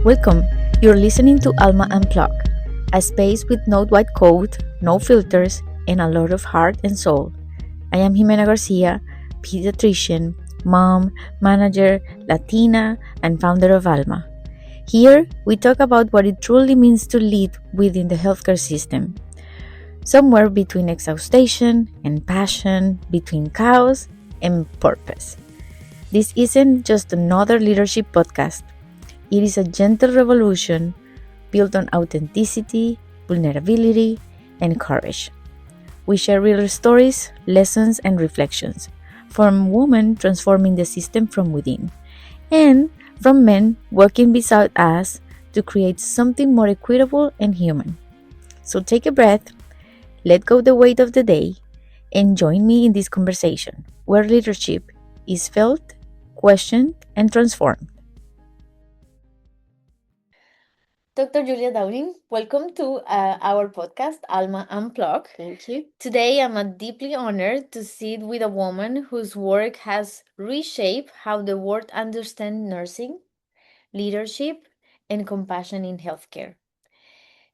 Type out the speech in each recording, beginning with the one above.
Welcome. You're listening to Alma Unplugged, a space with no white coat, no filters, and a lot of heart and soul. I am Jimena Garcia, pediatrician, mom, manager, Latina, and founder of Alma. Here, we talk about what it truly means to lead within the healthcare system. Somewhere between exhaustion and passion, between chaos and purpose. This isn't just another leadership podcast. It is a gentle revolution built on authenticity, vulnerability, and courage. We share real stories, lessons, and reflections from women transforming the system from within, and from men working beside us to create something more equitable and human. So take a breath, let go the weight of the day, and join me in this conversation where leadership is felt, questioned, and transformed. Dr. Julia Downing, welcome to our podcast, Alma Unplugged. Thank you. Today, I'm deeply honored to sit with a woman whose work has reshaped how the world understands nursing, leadership, and compassion in healthcare.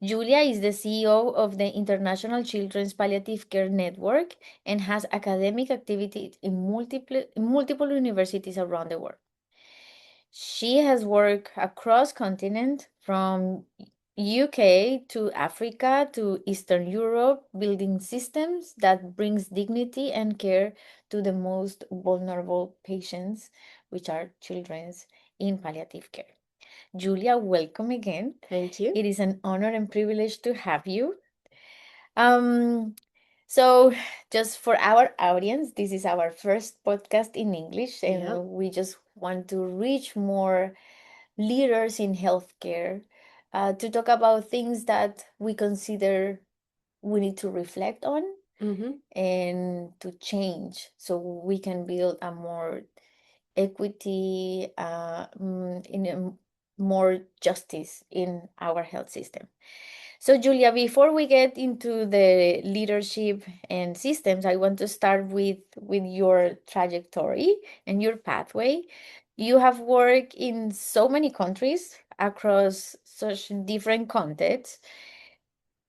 Julia is the CEO of the International Children's Palliative Care Network and has academic activities in multiple universities around the world. She has worked across continent from UK to Africa to Eastern Europe, building systems that brings dignity and care to the most vulnerable patients, which are children in palliative care. Julia, welcome again. Thank you. It is an honor and privilege to have you. Um, so, just for our audience, this is our first podcast in English, and Yeah. we just want to reach more leaders in healthcare to talk about things that we consider we need to reflect on Mm-hmm. and to change so we can build a more equity, in more justice in our health system. So, Julia, before we get into the leadership and systems, I want to start with your trajectory and your pathway. You have worked in so many countries across such different contexts.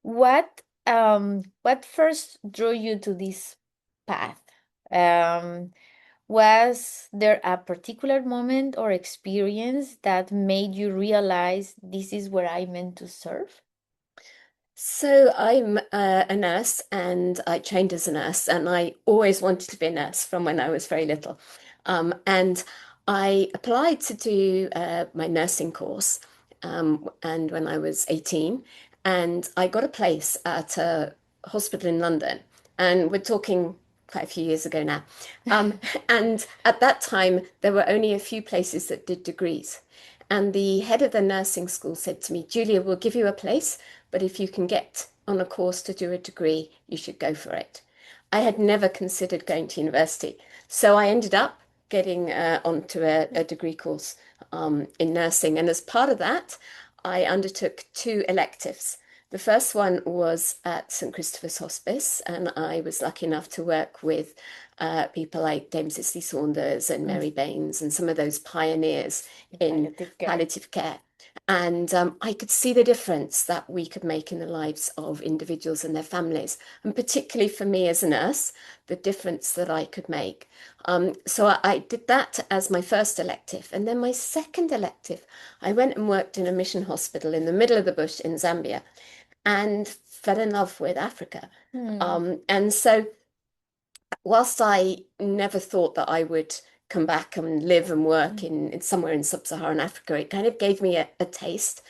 What first drew you to this path? Um, was there a particular moment or experience that made you realize this is where I meant to serve? So I'm a nurse and I trained as a nurse and I always wanted to be a nurse from when I was very little. And I applied to do my nursing course and when I was 18 and I got a place at a hospital in London and we're talking quite a few years ago now. And at that time, there were only a few places that did degrees. And the head of the nursing school said to me, Julia, we'll give you a place, but if you can get on a course to do a degree, you should go for it. I had never considered going to university. So I ended up getting onto a degree course in nursing. And as part of that, I undertook two electives. The first one was at St Christopher's Hospice, and I was lucky enough to work with people like Dame Cicely Saunders and Mary Baines and some of those pioneers in palliative care. And I could see the difference that we could make in the lives of individuals and their families, and particularly for me as a nurse, the difference that I could make. So I did that as my first elective. And then my second elective, I went and worked in a mission hospital in the middle of the bush in Zambia and fell in love with Africa. And so whilst I never thought that I would come back and live and work in somewhere in sub-Saharan Africa, it kind of gave me a taste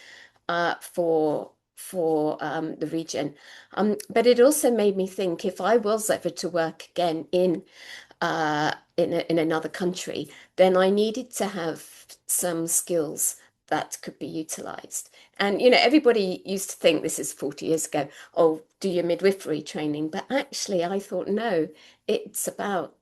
for the region. But it also made me think if I was ever to work again in another country, then I needed to have some skills that could be utilized. And, everybody used to think this is 40 years ago, oh, do your midwifery training. But actually, I thought, no, it's about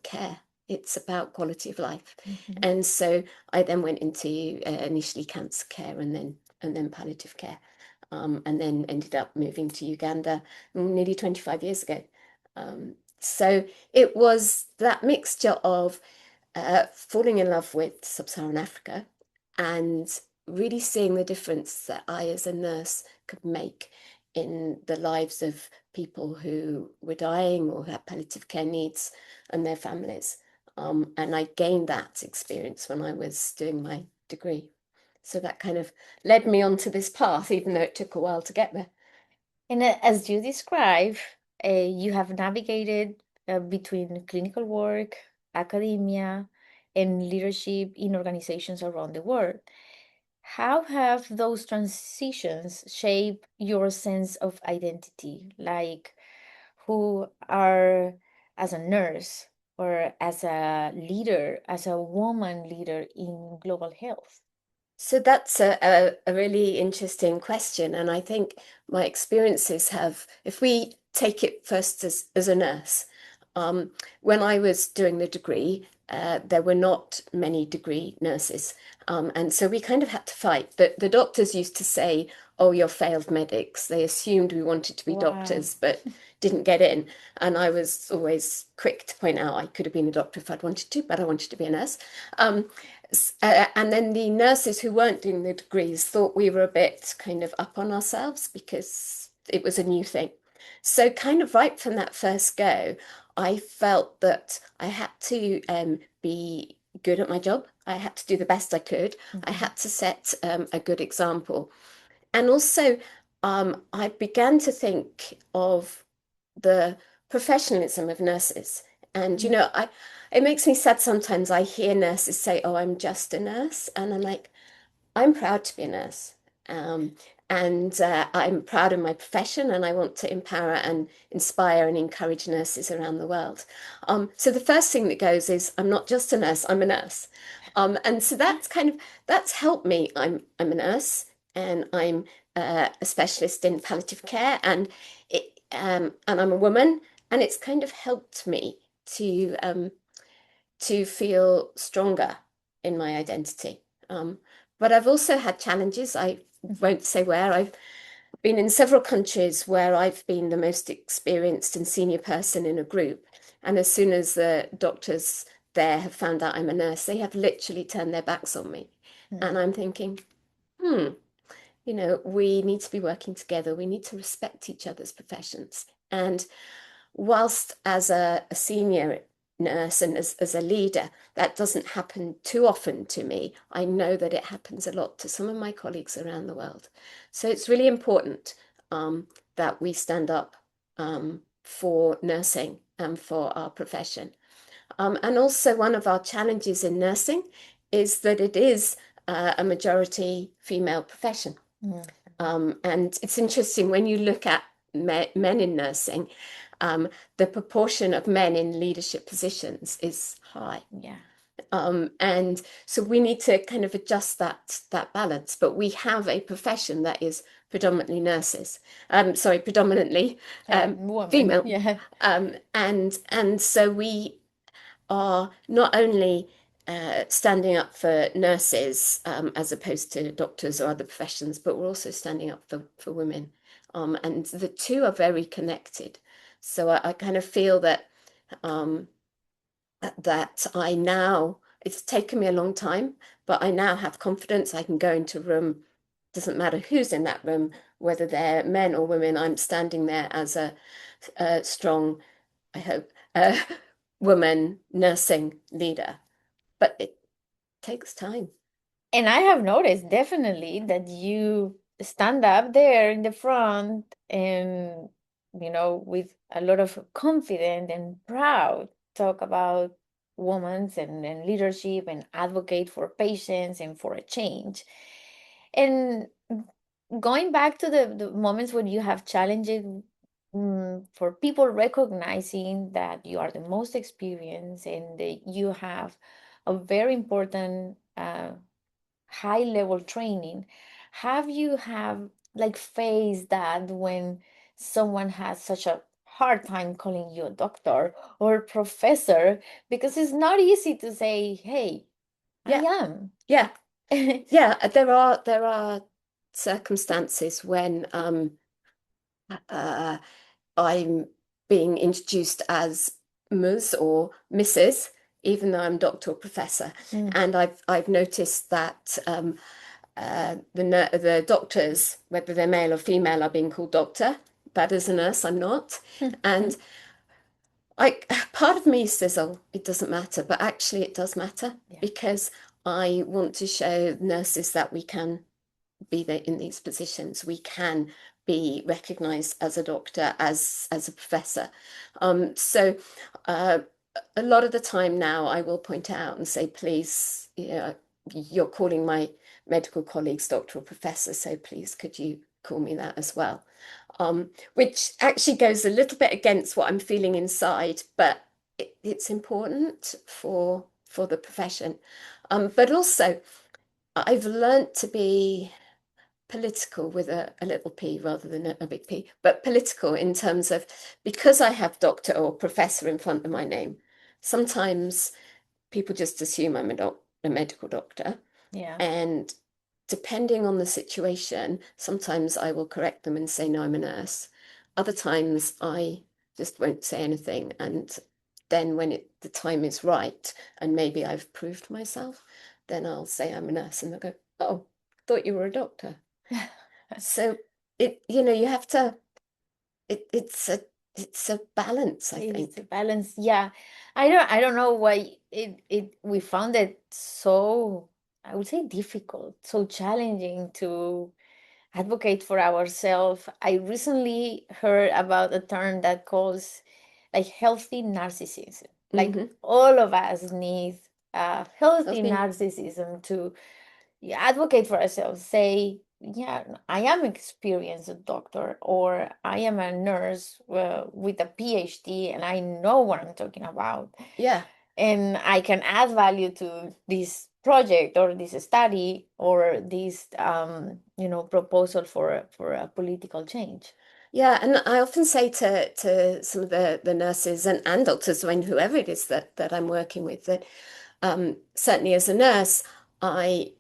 care. It's about quality of life. And so I then went into initially cancer care and then palliative care, and then ended up moving to Uganda nearly 25 years ago. So it was that mixture of falling in love with sub-Saharan Africa and really seeing the difference that I, as a nurse, could make in the lives of people who were dying or had palliative care needs and their families. And I gained that experience when I was doing my degree. So that kind of led me onto this path, even though it took a while to get there. And as you describe, you have navigated between clinical work, academia, and leadership in organizations around the world. How have those transitions shaped your sense of identity? Like, who are as a nurse or as a leader, as a woman leader in global health? So that's a really interesting question. And I think my experiences have, if we take it first as a nurse, um, when I was doing the degree, there were not many degree nurses. And so we kind of had to fight. The doctors used to say, oh, you're failed medics. They assumed we wanted to be Wow. doctors, but didn't get in. And I was always quick to point out I could have been a doctor if I'd wanted to, but I wanted to be a nurse. Um, and then the nurses who weren't doing the degrees thought we were a bit kind of up on ourselves because it was a new thing. So, kind of right from that first go, I felt that I had to be good at my job. I had to do the best I could. I Mhm. had to set a good example. And also, I began to think of the professionalism of nurses. And, Mm. it makes me sad sometimes. I hear nurses say, oh, I'm just a nurse. And I'm like, I'm proud to be a nurse. Um, and I'm proud of my profession, and I want to empower and inspire and encourage nurses around the world. So the first thing that goes is I'm not just a nurse, I'm a nurse. And so that's helped me. I'm a nurse, and I'm a specialist in palliative care, and I'm a woman, and it's kind of helped me to feel stronger in my identity. But I've also had challenges. I won't say where. I've been in several countries where I've been the most experienced and senior person in a group. And as soon as the doctors there have found out I'm a nurse, they have literally turned their backs on me. And Mm. I'm thinking, hmm, we need to be working together. We need to respect each other's professions. And whilst as a senior nurse and as a leader, that doesn't happen too often to me. I know that it happens a lot to some of my colleagues around the world. So it's really important that we stand up for nursing and for our profession. And also, one of our challenges in nursing is that it is a majority female profession. Mm. And it's interesting when you look at men in nursing, the proportion of men in leadership positions is high. Yeah. And so we need to kind of adjust that balance. But we have a profession that is predominantly nurses. Sorry, predominantly Woman. female. Yeah. And so we are not only standing up for nurses as opposed to doctors or other professions, but we're also standing up for women. And the two are very connected. So I kind of feel um, that it's taken me a long time, but I now have confidence. I can go into a room, doesn't matter who's in that room, whether they're men or women, I'm standing there as a strong, I hope, woman nursing leader. But it takes time. And I have noticed definitely that you stand up there in the front and, with a lot of confidence and proud, talk about women and leadership and advocate for patients and for a change. And going back to the moments when you have challenges, for people recognizing that you are the most experienced and that you have a very important high level training, have you have like faced that when someone has such a hard time calling you a doctor or professor, because it's not easy to say, hey, I Yeah, am. yeah, yeah. There are circumstances when uh, I'm being introduced as Ms. or Mrs., even though I'm doctor or professor. Mm. And I've noticed that the doctors, whether they're male or female, are being called doctor. But as a nurse, I'm not. And I part of me says, oh, it doesn't matter, but actually it does matter Yeah. because I want to show nurses that we can be there in these positions. We can be recognized as a doctor, as a professor. So uh, a lot of the time now I will point out and say, please, you're calling my medical colleagues doctor or professor, so please could you call me that as well? Which actually goes a little bit against what I'm feeling inside, but it's important for the profession. But also I've learnt to be political with a little p rather than a big P, but political in terms of because I have doctor or professor in front of my name, sometimes people just assume I'm a medical doctor. Yeah. And depending on the situation, sometimes I will correct them and say, no, I'm a nurse. Other times I just won't say anything. And then when the time is right, and maybe I've proved myself, then I'll say I'm a nurse and they'll go, oh, thought you were a doctor. So you have to, it's a balance, I It's a think. balance. Yeah. I don't know why we found it so, I would say, difficult, so challenging to advocate for ourselves. I recently heard about a term that calls like healthy narcissism. Like Hmm. all of us need healthy Healthy. narcissism to advocate for ourselves. Say, yeah, I am experienced doctor, or I am a nurse with a PhD, and I know what I'm talking about, Yeah. and I can add value to this project or this study or this proposal for a political change. Yeah, and I often say to some of the nurses and doctors, I mean, whoever it is that I'm working with, that certainly as a nurse, I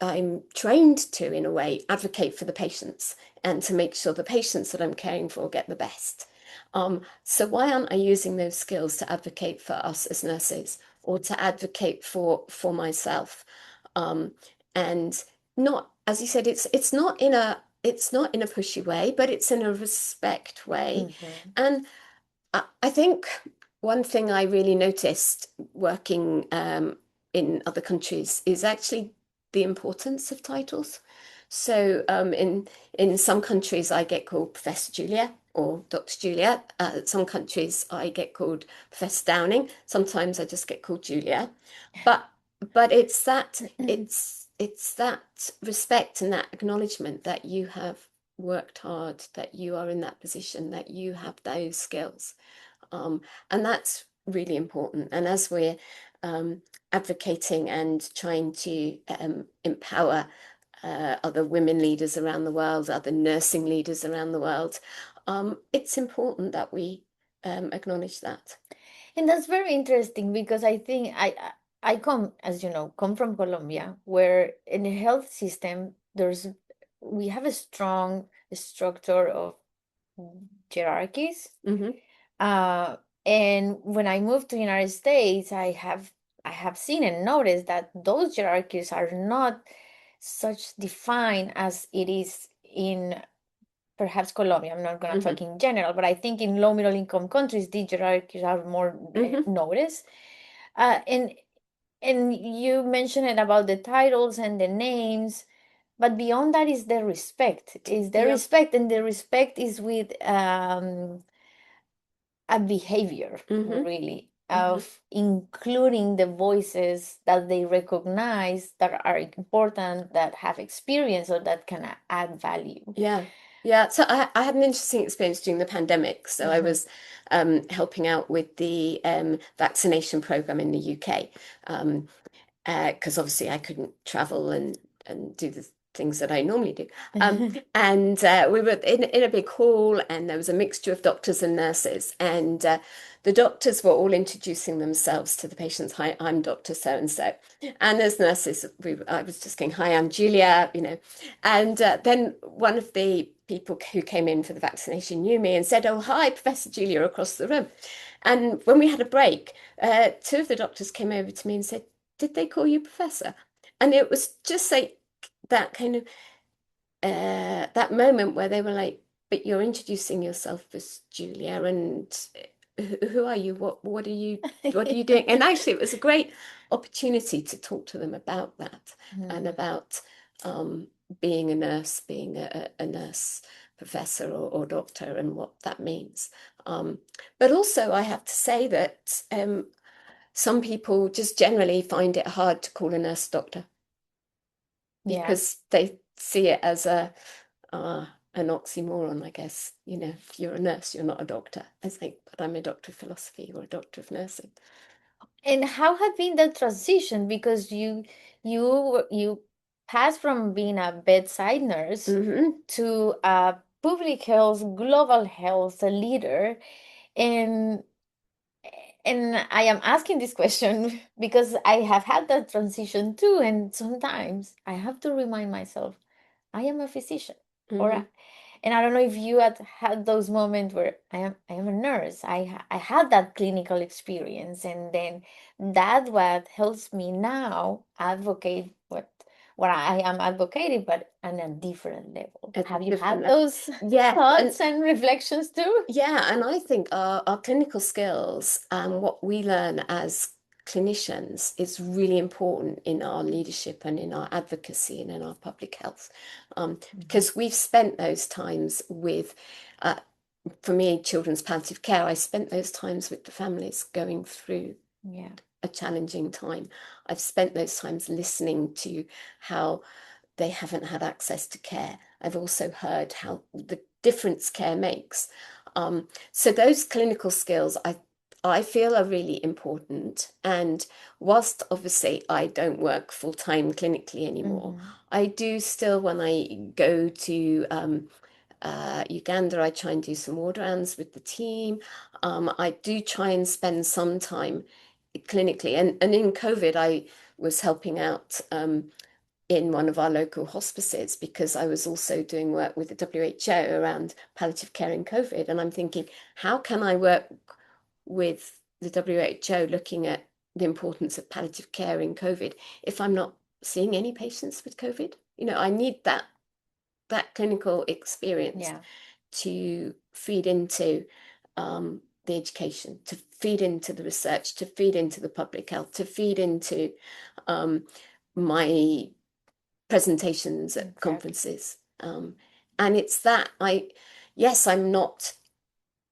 I'm trained to, in a way, advocate for the patients and to make sure the patients that I'm caring for get the best. So why aren't I using those skills to advocate for us as nurses or to advocate for myself? And not, as you said, it's not in a pushy way, but it's in a respect way. Mhm. And I think one thing I really noticed working in other countries is actually the importance of titles. So in some countries, I get called Professor Julia or Dr. Julia. Some countries, I get called Professor Downing. Sometimes I just get called Julia. But but it's that respect and that acknowledgement that you have worked hard, that you are in that position, that you have those skills. Um, and that's really important. And as we're um, advocating and trying to empower other women leaders around the world, other nursing leaders around the world, it's important that we acknowledge that. And that's very interesting because I think I come, as you know, come from Colombia, where in the health system we have a strong structure of hierarchies. Hmm. Uh, and when I moved to the United States, I have seen and noticed that those hierarchies are not such defined as it is in perhaps Colombia. I'm not going to Hmm. talk in general, but I think in low middle income countries, the hierarchies are more Hmm. noticed. Uh, and and you mentioned it about the titles and the names, but beyond that is the respect. Is the Yeah. respect, and the respect is with a behavior, Hmm. really, Hmm. of including the voices that they recognize that are important, that have experience, or that can add value. Yeah. Yeah. So I had an interesting experience during the pandemic. So I Mhm. was helping out with the vaccination program in the UK. Um, because obviously I couldn't travel and do the things that I normally do. And we were in a big hall, and there was a mixture of doctors and nurses, and the doctors were all introducing themselves to the patients. Hi, I'm Doctor So and so, and as nurses, I was just going, "Hi, I'm Julia," and then one of the people who came in for the vaccination knew me and said, "Oh, hi, Professor Julia," across the room. And when we had a break, two of the doctors came over to me and said, did they call you professor? And it was just like that kind of that moment where they were like, but you're introducing yourself as Julia, and who are you? What are you doing? And actually, it was a great opportunity to talk to them about that and Mhm. about um, being a nurse, being a nurse professor or doctor, and what that means. But also, I have to say that some people just generally find it hard to call a nurse doctor Yeah. because they see it as an oxymoron, I guess. If you're a nurse, you're not a doctor. I think, but I'm a doctor of philosophy or a doctor of nursing. And how had been the transition? Because you passed from being a bedside nurse Hmm. to a public health, global health leader, and and I am asking this question because I have had that transition too, and sometimes I have to remind myself I am a physician, or Hmm. and I don't know if you had those moments where I am a nurse. I had that clinical experience, and then that what helps me now advocate what I am advocating, but on a different level. At a Have you different had level. those Yeah, and thoughts and reflections too? yeah, and I think our clinical skills and what we learn as clinicians is really important in our leadership and in our advocacy and in our public health. Mhm. Because we've spent those times with, uh, for me, children's palliative care, I spent those times with the families going through Yeah, a challenging time. I've spent those times listening to how they haven't had access to care. I've also heard how the difference care makes. So those clinical skills, I feel are really important. And whilst obviously I don't work full time clinically anymore, hmm, I do still, when I go to Uganda, I try and do some ward rounds with the team. I do try and spend some time clinically. And in COVID, I was helping out in one of our local hospices because I was also doing work with the WHO around palliative care in COVID. And I'm thinking, how can I work with the WHO looking at the importance of palliative care in COVID if I'm not seeing any patients with COVID? I need that clinical experience yeah, to feed into the education, to feed into the research, to feed into the public health, to feed into um, my presentations at exactly. conferences. And it's that yes, I'm not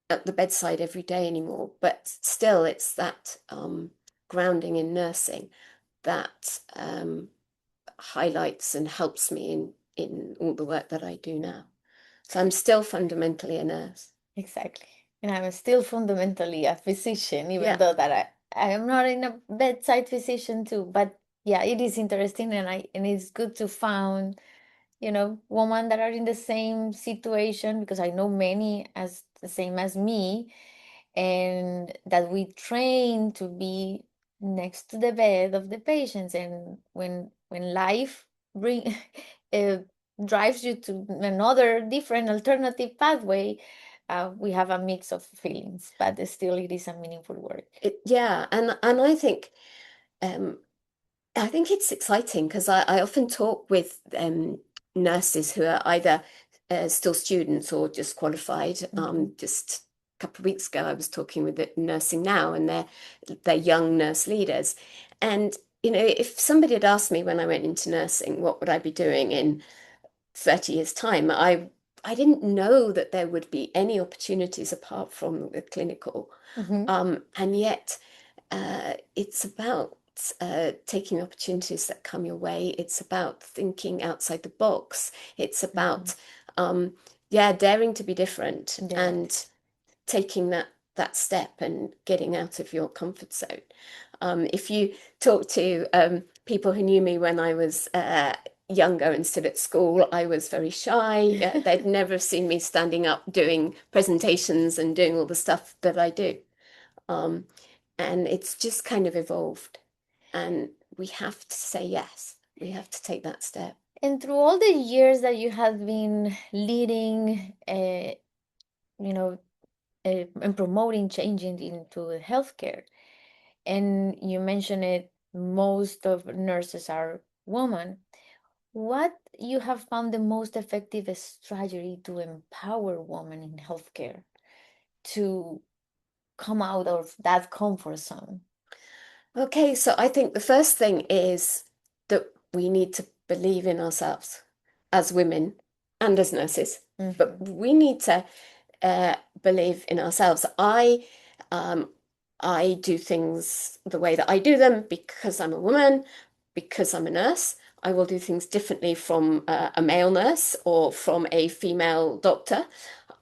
at the bedside every day anymore, but still it's that grounding in nursing that highlights and helps me in all the work that I do now. So I'm still fundamentally a nurse. Exactly. And I'm still fundamentally a physician, even Yeah, though that I am not in a bedside physician too. But yeah, it is interesting, and it's good to find, women that are in the same situation, because I know many as the same as me, and that we train to be next to the bed of the patients. And when life bring uh, drives you to another different alternative pathway, we have a mix of feelings, but still it is a meaningful work. yeah, and um, I think it's exciting because I often talk with nurses who are either still students or just qualified. Mhm. Just a couple of weeks ago, I was talking with the Nursing Now, and they're young nurse leaders. And if somebody had asked me when I went into nursing, what would I be doing in 30 years' time, I didn't know that there would be any opportunities apart from the clinical. Mhm. And yet, it's about taking opportunities that come your way. It's about thinking outside the box. It's Mhm. about, yeah, daring to be different Yeah. and taking that step and getting out of your comfort zone. If you talk to people who knew me when I was younger and still at school, I was very shy. They'd never seen me standing up doing presentations and doing all the stuff that I do. Um, and it's just kind of evolved. And we have to say yes. We have to take that step. And through all the years that you have been leading, you know, and promoting changing into healthcare, and you mentioned it, most of nurses are women. what you have found the most effective strategy to empower women in healthcare to come out of that comfort zone? Okay, so I think the first thing is that we need to believe in ourselves as women and as nurses, but Mm-hmm. we need to believe in ourselves. Um, I do things the way that I do them because I'm a woman, because I'm a nurse. I will do things differently from a male nurse or from a female doctor.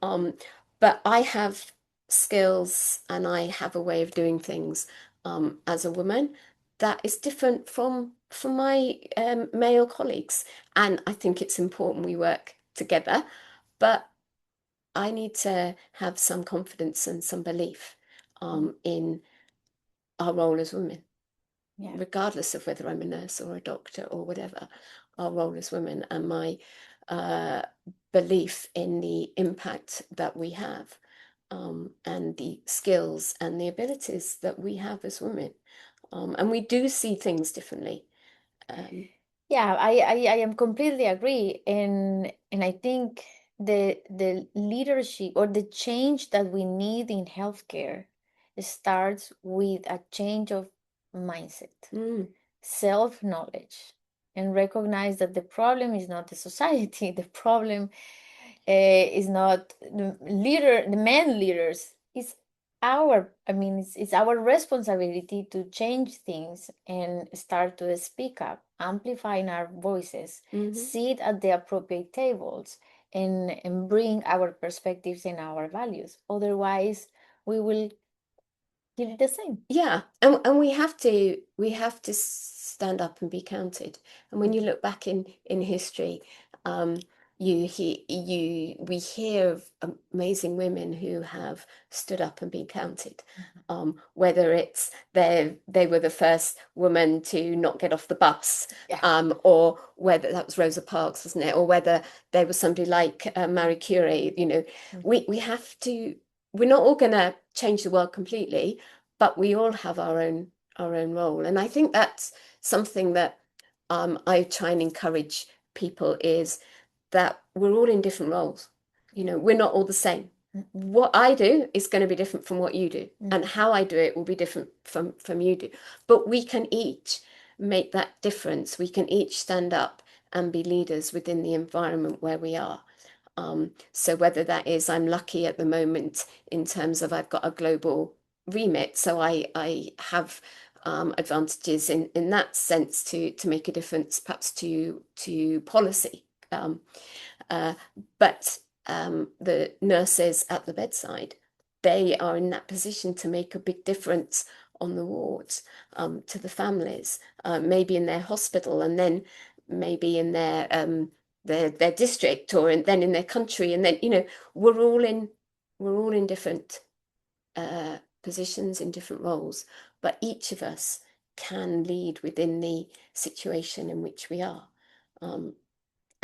Um, but I have skills and I have a way of doing things as a woman that is different from my male colleagues. And I think it's important we work together. But I need to have some confidence and some belief in our role as women, Yeah. regardless of whether I'm a nurse or a doctor or whatever, our role as women and my uh, belief in the impact that we have and the skills and the abilities that we have as women. And we do see things differently. Um, Yeah, I am completely agree. And I think the leadership or the change that we need in healthcare starts with a change of mindset, mm, self-knowledge, and recognize that the problem is not the society. The problem is not the men leaders. It's it's our responsibility to change things and start to speak up, amplifying our voices, mhm. sit at the appropriate tables, and bring our perspectives and our values. Otherwise, we will keep it the same. Yeah, and we have to stand up and be counted. And when you look back in history, um, we hear of amazing women who have stood up and been counted. Whether it's they were the first woman to not get off the bus, Yeah. or whether that was Rosa Parks, wasn't it? Or whether there was somebody like Marie Curie. We have to. We're not all going to change the world completely, but we all have our own role. And I think that's something that I try and encourage people is that we're all in different roles. We're not all the same. What I do is going to be different from what you do, and how I do it will be different from you do. But we can each make that difference. We can each stand up and be leaders within the environment where we are. So whether that is I'm lucky at the moment in terms of I've got a global remit, so I have advantages in that sense to make a difference, perhaps to policy. Uh, but the nurses at the bedside, they are in that position to make a big difference on the wards, to the families, maybe in their hospital, and then maybe in their district, or then in their country, and then we're all in different positions in different roles, but each of us can lead within the situation in which we are. Um,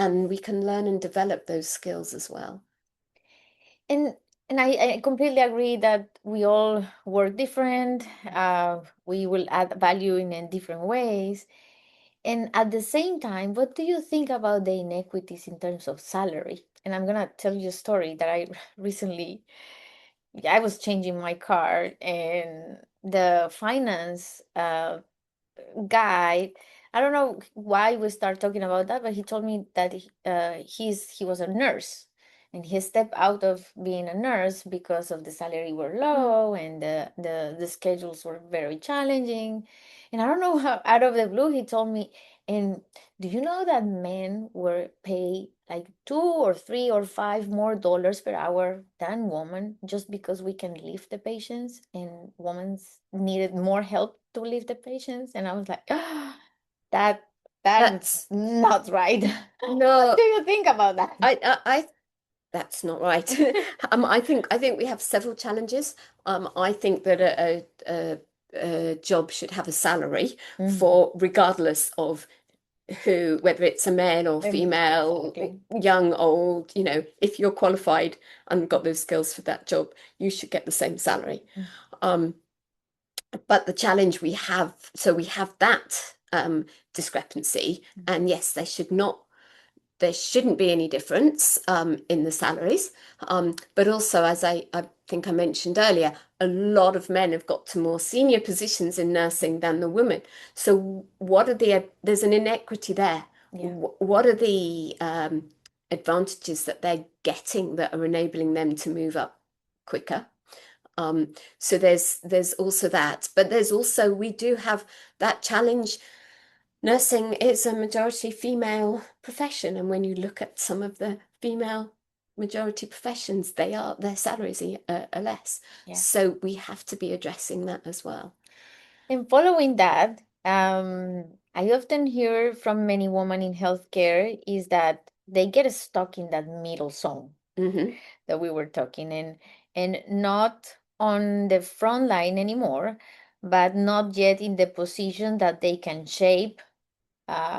and we can learn and develop those skills as well. And I completely agree that we all work different. We will add value in different ways. And at the same time, what do you think about the inequities in terms of salary? And I'm gonna tell you a story that I recently, I was changing my car and the finance guy, I don't know why we start talking about that, but he told me that he was a nurse and he stepped out of being a nurse because of the salary were Mm. low and the schedules were very challenging. And I don't know how out of the blue he told me, and do you know that men were paid like 2 or 3 or 5 more dollars per hour than women just because we can lift the patients and women needed more help to lift the patients? And I was like, ah, that that's That's not right. What no, do you think about that? I that's not right. I think we have several challenges. I think that a job should have a salary Mhm. for regardless of whether it's a male or female, Exactly. young, old, if you're qualified and got those skills for that job, you should get the same salary. Um, but the challenge we have, so we have that discrepancy. And yes, there shouldn't be any difference in the salaries. But also, as I think I mentioned earlier, a lot of men have got to more senior positions in nursing than the women. So there's an inequity there. Yeah. What are the advantages that they're getting that are enabling them to move up quicker? So there's also that, but there's also we do have that challenge. Nursing is a majority female profession, and when you look at some of the female majority professions, their salaries are less. Yeah. So we have to be addressing that as well. And following that, I often hear from many women in healthcare is that they get stuck in that middle zone Hmm. that we were talking in, and not on the front line anymore, but not yet in the position that they can shape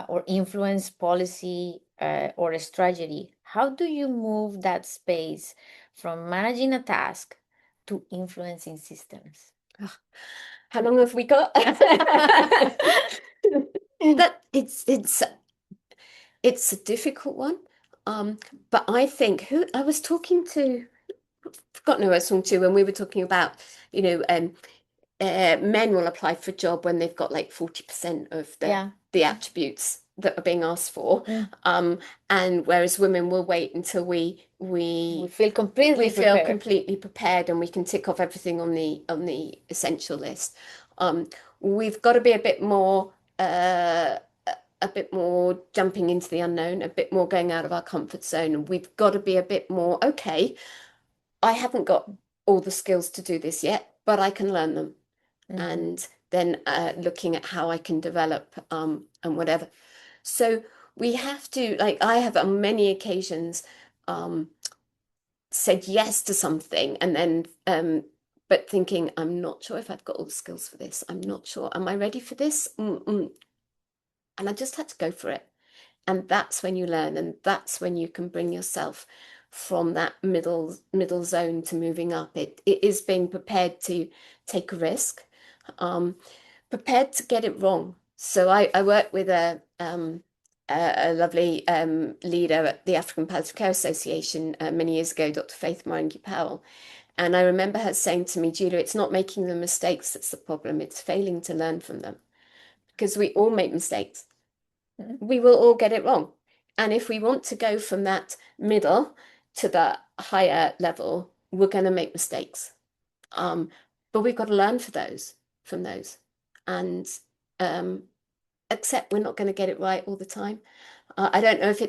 or influence policy or a strategy. How do you move that space from managing a task to influencing systems? How long have we got? That it's a difficult one. But I think who I was talking to, forgotten who I was talking to when we were talking about, you know, men will apply for a job when they've got like 40% of Yeah. the attributes that are being asked for. Mm. And whereas women will wait until We feel completely we feel prepared. completely prepared and we can tick off everything on the essential list. We've got to be a bit more jumping into the unknown, a bit more going out of our comfort zone, and we've got to be a bit more, okay, I haven't got all the skills to do this yet, but I can learn them. Mhm. And then looking at how I can develop and whatever. So we have to, like, I have on many occasions um, said yes to something and then, but thinking, I'm not sure if I've got all the skills for this. I'm not sure. Am I ready for this? Mm-mm. And I just had to go for it. And that's when you learn, and that's when you can bring yourself from that middle zone to moving up. It is being prepared to take a risk, um, prepared to get it wrong. So I worked with a lovely leader at the African Palliative Care Association many years ago, Dr. Faith Mwangi Powell. And I remember her saying to me, Julia, it's not making the mistakes that's the problem, it's failing to learn from them. Because we all make mistakes. Mhm. We will all get it wrong. And if we want to go from that middle to the higher level, we're going to make mistakes. Um, but we've got to learn from those and um, accept we're not going to get it right all the time. I don't know if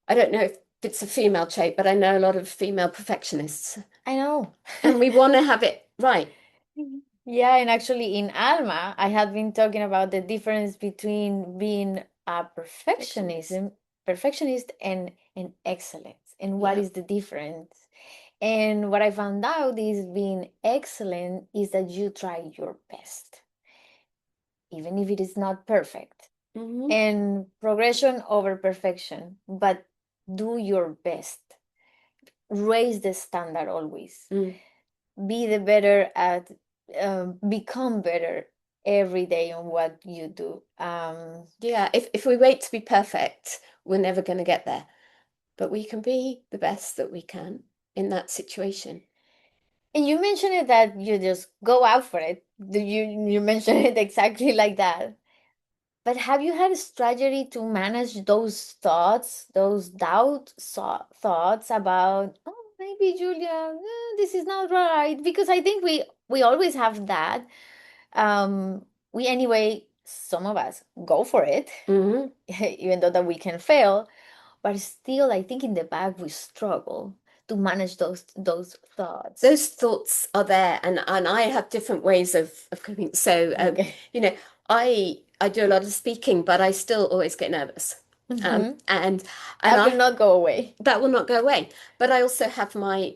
I don't know if it's a female trait, but I know a lot of female perfectionists, I know. and we want to have it right. Yeah, and actually in Alma, I had been talking about the difference between being a Perfectionist. perfectionist and excellence, and what Yeah. is the difference. And what I found out is being excellent is that you try your best, even if it is not perfect. Hmm. And progression over perfection, but do your best. Raise the standard always. Mm. Be the better at, become better every day on what you do. Yeah, if we wait to be perfect, we're never going to get there. But we can be the best that we can in that situation. And you mentioned it that you just go out for it. You mentioned it exactly like that. But have you had a strategy to manage those thoughts, those thoughts about, oh, maybe Julia, this is not right? Because I think we always have that. We anyway, some of us go for it, Hmm. even though that we can fail, but still, I think in the back we struggle to manage those thoughts. Those thoughts are there, and I have different ways of coping. So, Okay. you know, I do a lot of speaking, but I still always get nervous. Hmm. And That will I not go away. that will not go away. But I also have my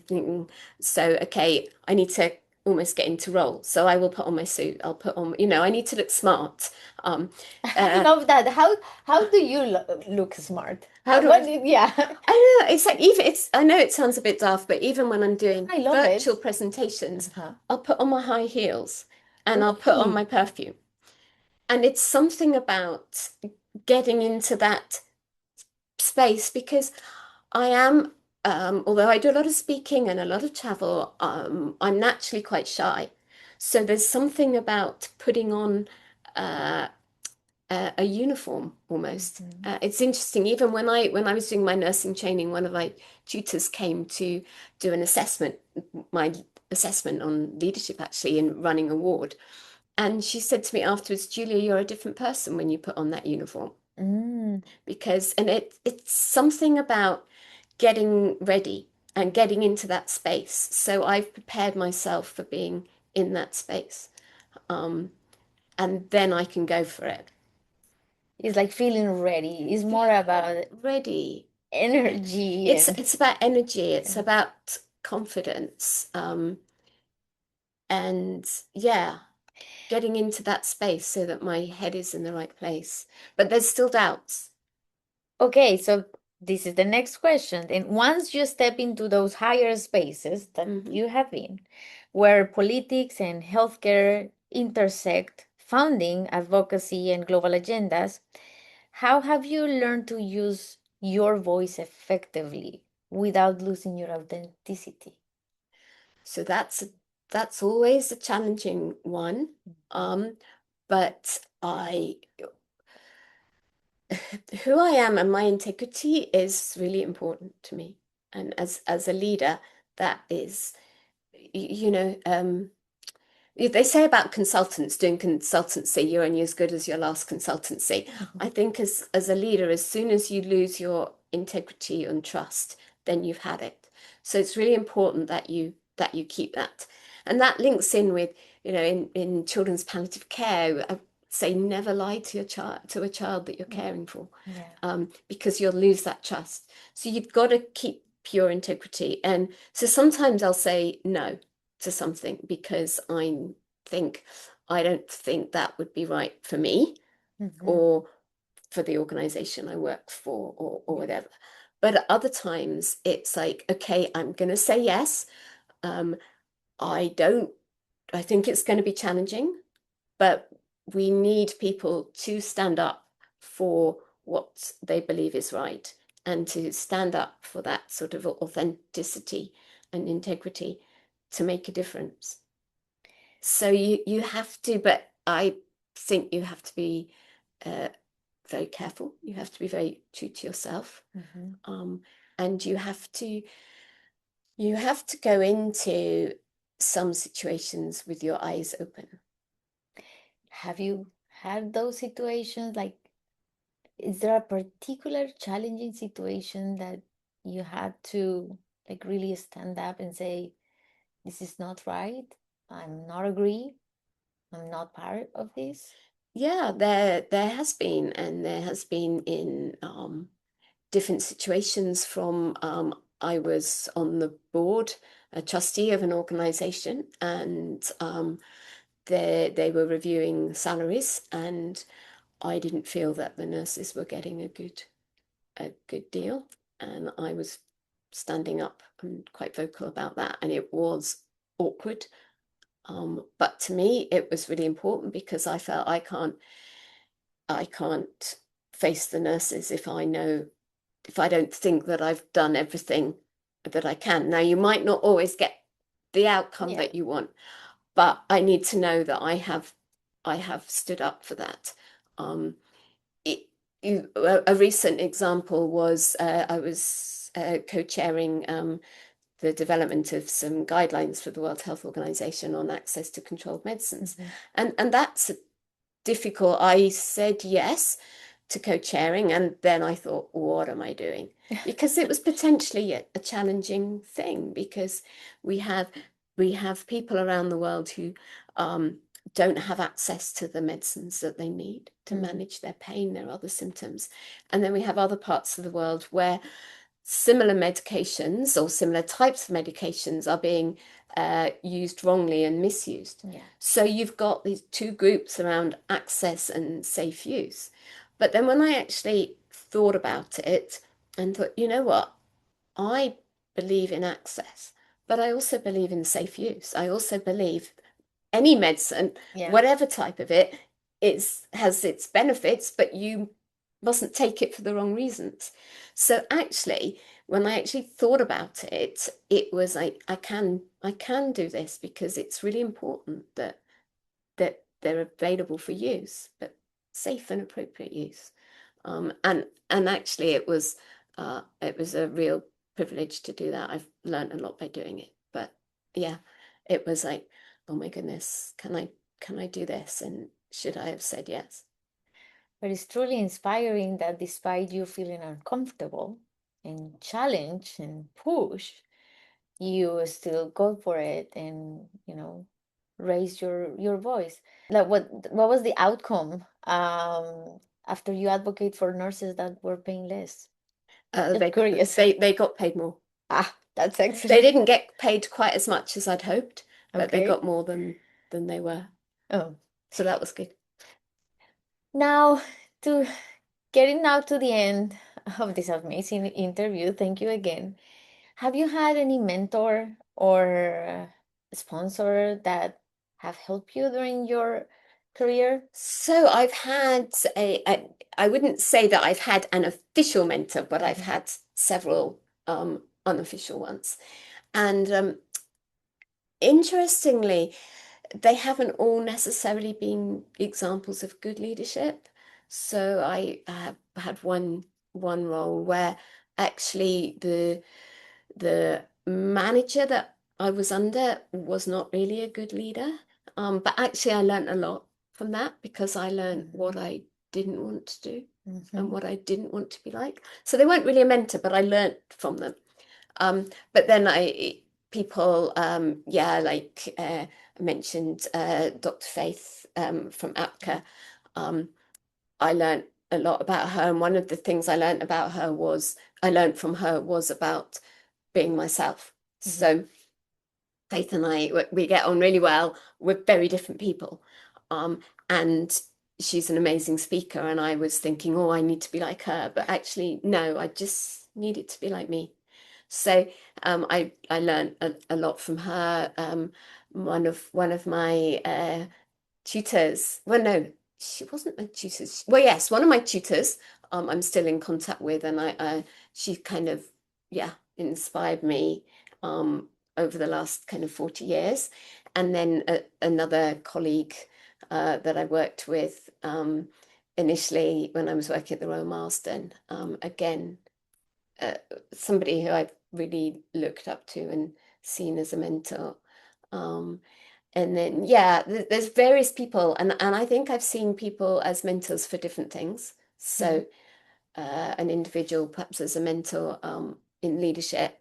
thing. So, okay, I need to almost get into role. So I will put on my suit. I'll put on, I need to look smart. Um, I uh, love that. How do you look smart? how do What I? did, yeah. I don't know. It's like even it's. I know it sounds a bit daft, but even when I'm doing I love it. virtual presentations, Uh-huh. I'll put on my high heels and I'll put on Really? my perfume. And it's something about getting into that space because I am, although I do a lot of speaking and a lot of travel, I'm naturally quite shy. So there's something about putting on uh, a uniform almost. Mhm. It's interesting. Even when I was doing my nursing training, one of my tutors came to do an assessment, my assessment on leadership actually in running a ward. And she said to me afterwards, Julia, you're a different person when you put on that uniform. Mm. Because, and it's something about getting ready and getting into that space. So I've prepared myself for being in that space. Um, and then I can go for it. It's like feeling ready. It's more Feeling about ready. energy It's and it's about energy, it's and- about confidence. And yeah, getting into that space so that my head is in the right place. But there's still doubts. okay, so this is the next question. And once you step into those higher spaces that Hmm. you have been, where politics and healthcare intersect, funding, advocacy, and global agendas, how have you learned to use your voice effectively without losing your authenticity? So that's always a challenging one. Mhm. Um, but who I am and my integrity is really important to me. And as a leader, that is, you know, they say about consultants doing consultancy, you're only as good as your last consultancy. I Mhm. think as a leader, as soon as you lose your integrity and trust, then you've had it. So it's really important that you keep that. And that links in with, in children's palliative care, I say never lie to your child to a child that you're caring for, Yeah. because you'll lose that trust. So you've got to keep pure integrity. And so sometimes I'll say no to something because I don't think that would be right for me Mhm. or for the organization I work for or Yeah. whatever. But at other times it's like, okay, I'm going to say yes. Um, I don't, I think it's going to be challenging, but we need people to stand up for what they believe is right and to stand up for that sort of authenticity and integrity to make a difference. So you have to, but I think you have to be uh, very careful. You have to be very true to yourself, Mhm. um, and you have to go into some situations with your eyes open. Have you had those situations? Like, is there a particular challenging situation that you had to like really stand up and say, this is not right? I'm not agree. I'm not part of this. Yeah, there has been, and there has been in different situations. From I was on the board, a trustee of an organization, and they were reviewing salaries, and I didn't feel that the nurses were getting a good deal, and I was standing up and quite vocal about that, and it was awkward. But to me, it was really important because I felt I can't face the nurses if I don't think that I've done everything that I can. Now, you might not always get the outcome Yeah. that you want, but I need to know that I have stood up for that. Um, it, a recent example was I was co-chairing the development of some guidelines for the World Health Organization on access to controlled medicines, Mhm. and that's difficult. I said yes to co-chairing, and then I thought, what am I doing? Because it was potentially a challenging thing because we have we have people around the world who um, don't have access to the medicines that they need to Mm. manage their pain, their other symptoms, and then we have other parts of the world where similar medications or similar types of medications are being used wrongly and misused. Yeah. So you've got these two groups around access and safe use. But then when I actually thought about it and thought, you know what, I believe in access, but I also believe in safe use. I also believe any medicine, Yeah. whatever type of it, has its benefits, but you mustn't take it for the wrong reasons. So actually, when I actually thought about it, it was like I can do this because it's really important that they're available for use, but safe and appropriate use. And actually, it was a real privilege to do that. I've learned a lot by doing it. But yeah, it was like, oh my goodness, can I do this? And should I have said yes? But it's truly inspiring that despite you feeling uncomfortable and challenged and pushed, you still go for it and, raise your voice. Like what was the outcome after you advocate for nurses that were paying less? Just They curious. they got paid more. Ah, that's They excellent. didn't get paid quite as much as I'd hoped, but they Okay. got more than they were. Oh. So that was good. Now to getting now to the end of this amazing interview, thank you again. Have you had any mentor or sponsor that have helped you during your career? So I've had I wouldn't say that I've had an official mentor, but I've Mhm, had several unofficial ones. And interestingly, they haven't all necessarily been examples of good leadership. So I have had one role where actually the manager that I was under was not really a good leader. But actually, I learned a lot from that because I learned what mhm, I didn't want to do and mhm, what I didn't want to be like. So they weren't really a mentor, but I learned from them. But then people, yeah, like I mentioned Dr. Faith from APCA. Um, I learned a lot about her, and one of the things I learned from her was about being myself. mhm, So Faith and I, we get on really well. We're very different people. And she's an amazing speaker. And I was thinking, oh, I need to be like her. But actually, no, I just needed to be like me. So I learned a lot from her. One of my tutors. Well, no, she wasn't my tutor. Well, yes, one of my tutors. I'm still in contact with, and she kind of, yeah, inspired me over the last kind of 40 years. And then another colleague that I worked with initially when I was working at the Royal Marsden. Again, uh, somebody who I've really looked up to and seen as a mentor. Um, and then, yeah, there's various people, and I think I've seen people as mentors for different things. mhm. So, an individual perhaps as a mentor in leadership,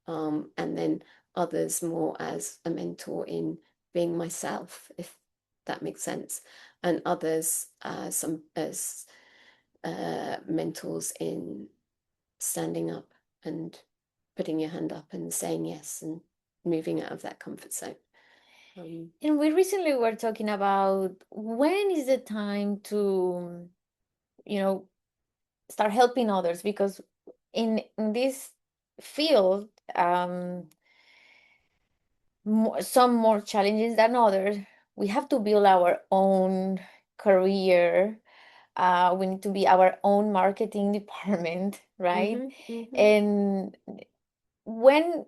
and then others more as a mentor in being myself, if that makes sense, and others some as mentors in standing up and putting your hand up and saying yes and moving out of that comfort zone. Um, And we recently were talking about when is the time to, you know, start helping others because in this field, some more challenging than others. We have to build our own career. We need to be our own marketing department, right? mhm, mhm, And when,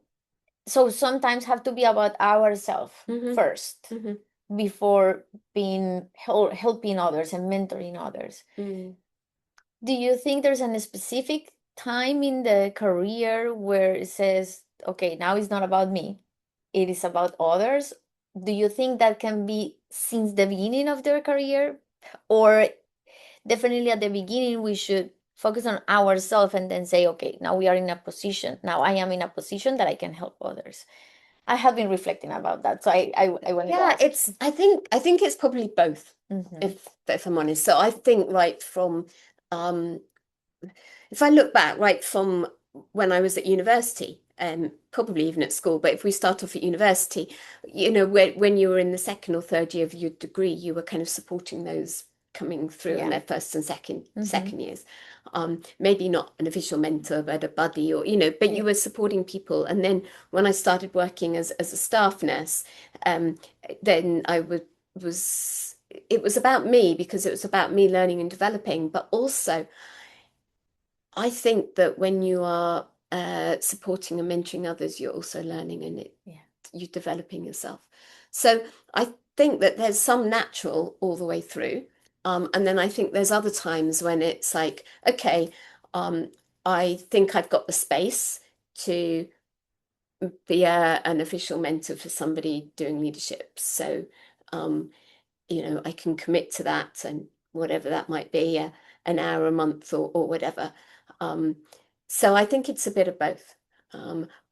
so sometimes have to be about ourselves mhm, first mhm, before being helping others and mentoring others. mm, Do you think there's a specific time in the career where it says, okay, now it's not about me, it is about others? Do you think that can be since the beginning of their career? Or definitely at the beginning, we should focus on ourselves and then say, okay, now we are in a position, now I am in a position that I can help others. I have been reflecting about that. So I wanted to yeah, ask. it's I think it's probably both, Hmm. if I'm honest. So I think right from um if I look back right from when I was at university, probably even at school, but if we start off at university, when you were in the second or third year of your degree, you were kind of supporting those coming through in Yeah. their first and second Hmm. second years. Maybe not an official mentor, but a buddy, or but Yeah. you were supporting people. And then when I started working as a staff nurse, then I was it was about me because it was about me learning and developing, but also I think that when you are supporting and mentoring others, you're also learning and Yeah. you're developing yourself. So I think that there's some natural all the way through. And then I think there's other times when it's like, okay, um, I think I've got the space to be an official mentor for somebody doing leadership. So, um, I can commit to that and whatever that might be, an hour a month or whatever. Um, so I think it's a bit of both.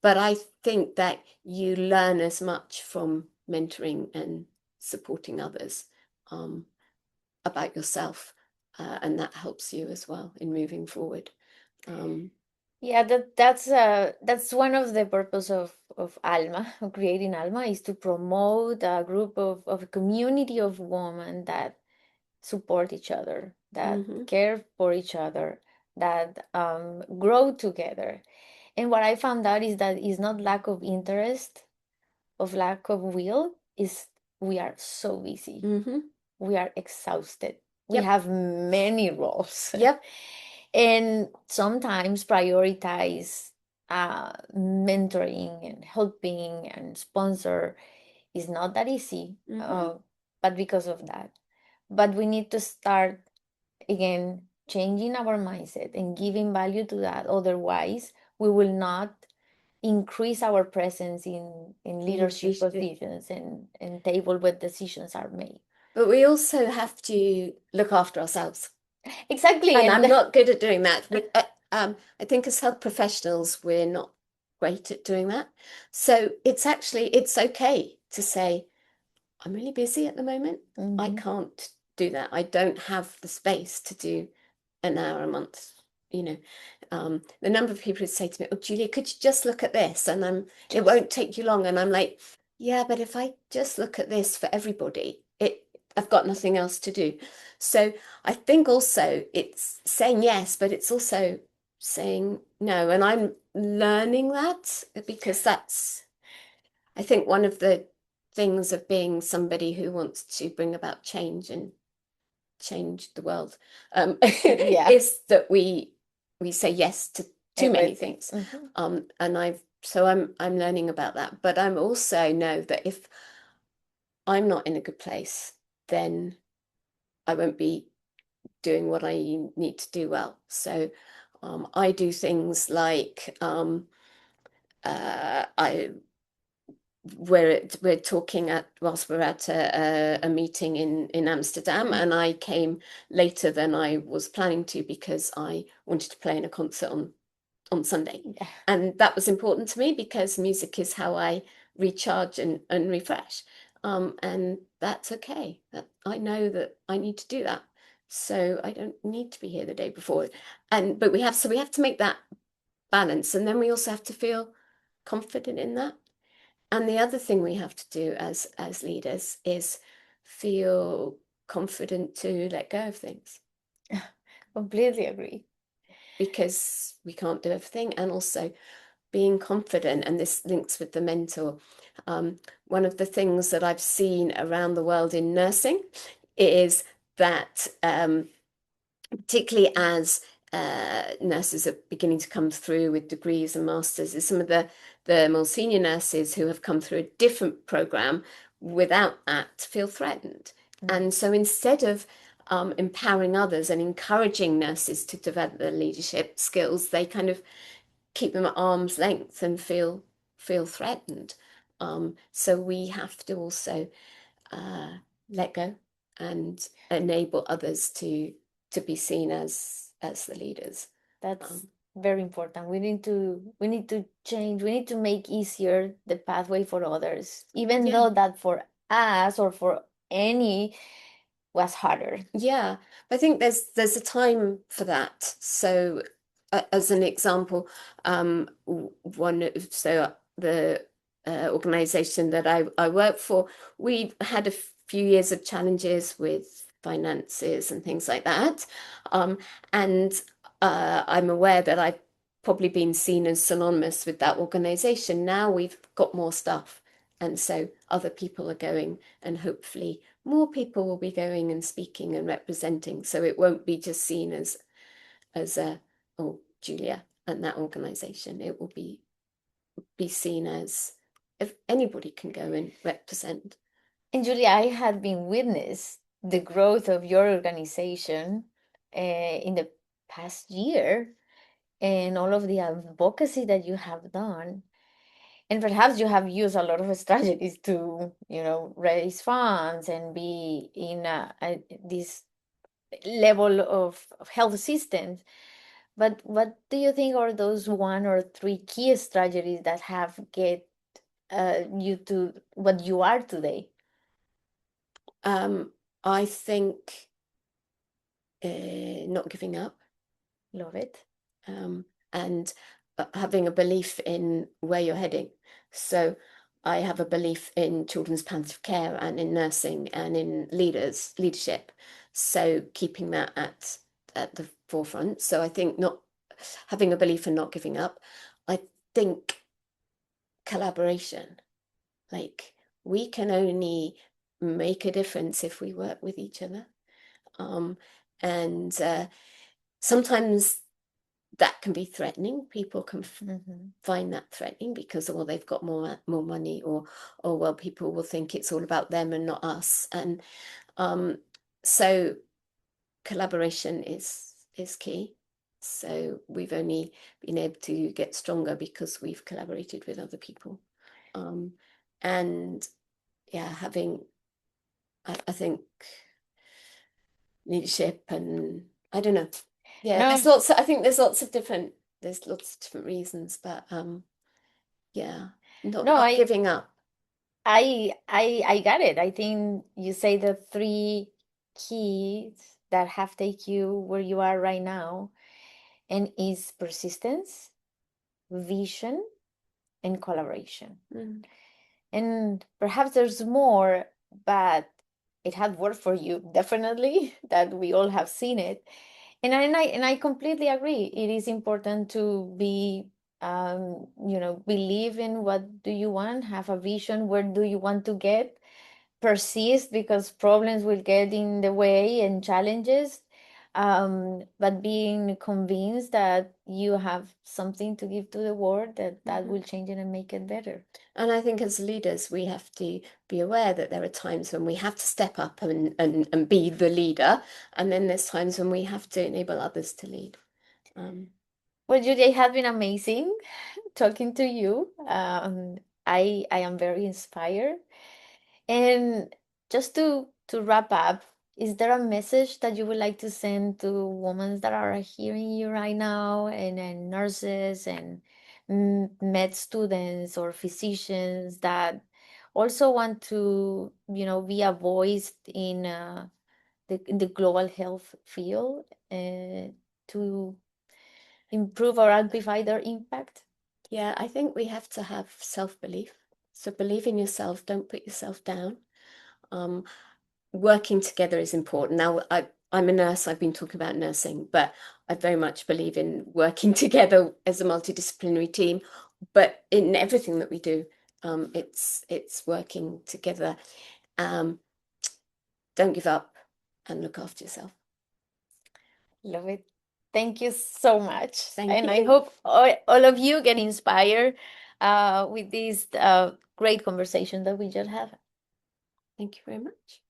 But I think that you learn as much from mentoring and supporting others um, about yourself, and that helps you as well in moving forward. Um, Yeah, that's one of the purpose of Alma, of creating Alma, is to promote a group of a community of women that support each other, that mhm, care for each other, that grow together. And what I found out is that it's not lack of interest, of lack of will, is we are so busy. mhm. We are exhausted. We Yep, have many roles. yep, And sometimes prioritize mentoring and helping and sponsor is not that easy, mhm. but because of that. But we need to start again changing our mindset and giving value to that. Otherwise, we will not increase our presence in leadership positions and table where decisions are made. But we also have to look after ourselves. Exactly. And And I'm not good at doing that. I think as health professionals, we're not great at doing that. So it's okay to say, I'm really busy at the moment. I Mhm. can't do that. I don't have the space to do an hour a month. You know, the number of people who say to me, "Oh, Julia, could you just look at this?" And it Just won't take you long. And I'm like, yeah, but if I just look at this for everybody, I've got nothing else to do. So I think also it's saying yes, but it's also saying no. And I'm learning that because I think one of the things of being somebody who wants to bring about change and change the world yeah, is that we say yes to too many everything. things. Mhm. And I'm learning about that. But I'm also know that if I'm not in a good place, then I won't be doing what I need to do well. So I do things like I we're talking at whilst we're at a meeting in Amsterdam, and I came later than I was planning to because I wanted to play in a concert on Sunday, Yeah, and that was important to me because music is how I recharge and refresh, and that's okay. That I know that I need to do that, so I don't need to be here the day before, and but we have to make that balance, and then we also have to feel confident in that. And the other thing we have to do as leaders is feel confident to let go of things completely agree. because we can't do everything. And also being confident, and this links with the mentor. One of the things that I've seen around the world in nursing is that particularly as nurses are beginning to come through with degrees and masters, is some of the more senior nurses who have come through a different program without that feel threatened. Mm. And so instead of empowering others and encouraging nurses to develop their leadership skills, they kind of keep them at arm's length and feel threatened. So we have to also uh, let go and enable others to be seen as the leaders. That's Um, very important. We need to change. We need to make easier the pathway for others, even yeah, though that for us or for any was harder. yeah. I think there's a time for that. So, as an example, the organization that I work for, we had a few years of challenges with finances and things like that. Um, and I'm aware that I've probably been seen as synonymous with that organization. Now we've got more stuff. And so other people are going and hopefully more people will be going and speaking and representing. So it won't be just seen as a, oh, Julia and that organization. It will be seen as if anybody can go and represent. And Julia, I have been witness the growth of your organization in the past year and all of the advocacy that you have done. And perhaps you have used a lot of strategies to, raise funds and be in this level of health systems. But what do you think are those one or three key strategies that have get you to what you are today? I think not giving up. Love it. And having a belief in where you're heading. So I have a belief in children's palliative care and in nursing and in leadership. So keeping that at the forefront. So I think not having a belief and not giving up. I think collaboration, like we can only make a difference if we work with each other. And sometimes that can be threatening. People can find that threatening because, well, they've got more money, or well, people will think it's all about them and not us. And so collaboration is key. So we've only been able to get stronger because we've collaborated with other people. And yeah, having, I think, leadership, and I don't know. Yeah, No. there's lots. I think there's lots of different reasons, but yeah, not giving up. I got it. I think you say the three keys that have taken you where you are right now, and is persistence, vision, and collaboration. And perhaps there's more, but it had worked for you, definitely, that we all have seen it. And I completely agree. It is important to be, believe in what do you want, have a vision, where do you want to get, persist because problems will get in the way and challenges, but being convinced that you have something to give to the world that will change it and make it better. And I think as leaders, we have to be aware that there are times when we have to step up and be the leader. And then there's times when we have to enable others to lead. Well, Judy, it has been amazing talking to you. I am very inspired. And just to wrap up, is there a message that you would like to send to women that are hearing you right now, and nurses and med students or physicians that also want to, be a voice in the global health field to improve or amplify their impact? Yeah, I think we have to have self-belief. So believe in yourself, don't put yourself down. Working together is important. Now, I'm a nurse, I've been talking about nursing, but I very much believe in working together as a multidisciplinary team. But in everything that we do, it's working together. Don't give up and look after yourself. Love it. Thank you so much. Thank and you. I hope all of you get inspired with this great conversation that we just had. Thank you very much.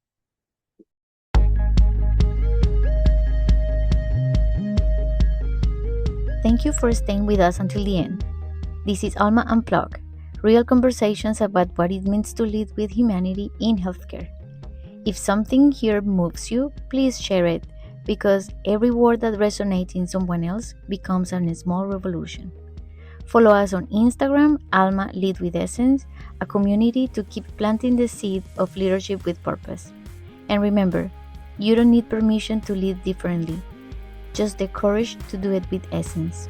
Thank you for staying with us until the end. This is Alma Unplugged, real conversations about what it means to lead with humanity in healthcare. If something here moves you, please share it, because every word that resonates in someone else becomes a small revolution. Follow us on Instagram, Alma Lead with Essence, a community to keep planting the seed of leadership with purpose. And remember, you don't need permission to lead differently, just the courage to do it with essence.